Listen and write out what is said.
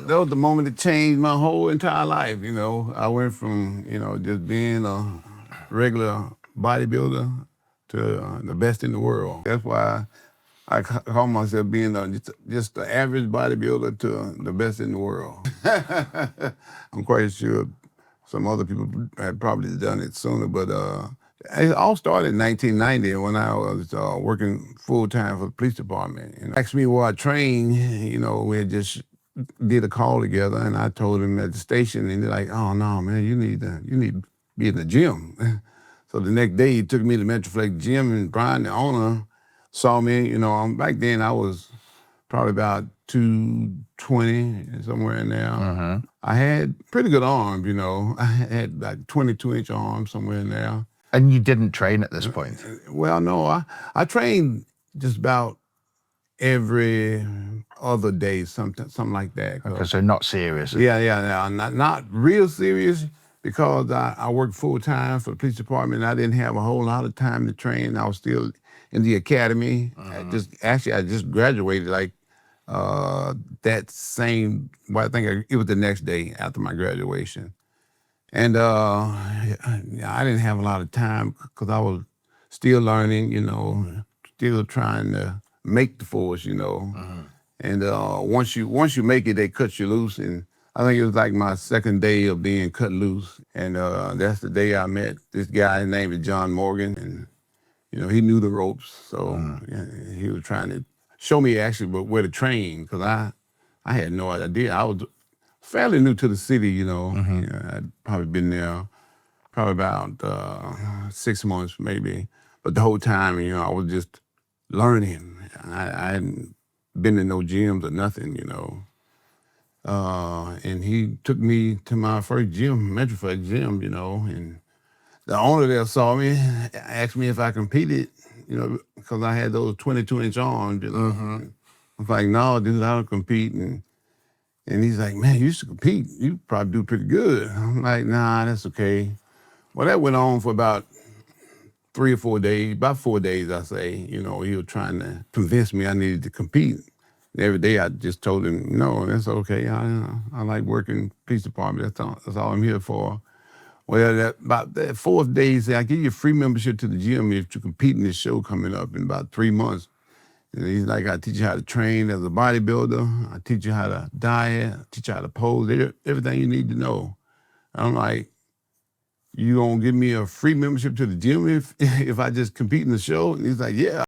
that was the moment that changed my whole entire life, you know. I went from, you know, just being a regular bodybuilder to the best in the world. That's why I call myself being just the average bodybuilder to the best in the world. I'm quite sure some other people had probably done it sooner, but it all started in 1990 when I was working full-time for the police department. And asked me where I trained, you know, we had just did a call together, and I told him at the station, and they're like, "Oh no, man, you need to be in the gym." So the next day, he took me to Metroflex Gym, and Brian, the owner, saw me. You know, back then I was probably about 220, somewhere in there. I had pretty good arms, you know. I had like 22-inch arms, somewhere in there. And you didn't train at this point? Well, no, I trained just about every other day, something like that. Okay, so not serious. Yeah, not real serious, because I worked full-time for the police department. I didn't have a whole lot of time to train. I was still in the academy. I just graduated like that same, well, I think it was the next day after my graduation. And I didn't have a lot of time because I was still learning, you know, still trying to make the force, you know. And once you make it, they cut you loose. And I think it was like my second day of being cut loose. And that's the day I met this guy. His name is John Morgan. And, you know, he knew the ropes. So yeah, he was trying to show me actually where to train, because I had no idea. I was fairly new to the city, you know. Yeah, I'd probably been there probably about 6 months maybe. But the whole time, you know, I was just learning. I hadn't been in no gyms or nothing, you know. And he took me to my first gym, Metroflex Gym, you know, and the owner there saw me, asked me if I competed, you know, because I had those 22-inch arms, you know. I was like, no, dude, I don't compete. And he's like, man, you should compete. You probably do pretty good. I'm like, nah, that's okay. Well, that went on for about 3 or 4 days, about 4 days, I say. You know, he was trying to convince me I needed to compete. And every day I just told him, no, that's okay. I like working police department. That's all I'm here for. Well, about that 4th day, he said, I give you a free membership to the gym if you compete in this show coming up in about 3 months. And he's like, I teach you how to train as a bodybuilder. I teach you how to diet. I teach you how to pose, everything you need to know. I'm like, you gonna give me a free membership to the gym if I just compete in the show? And he's like, yeah.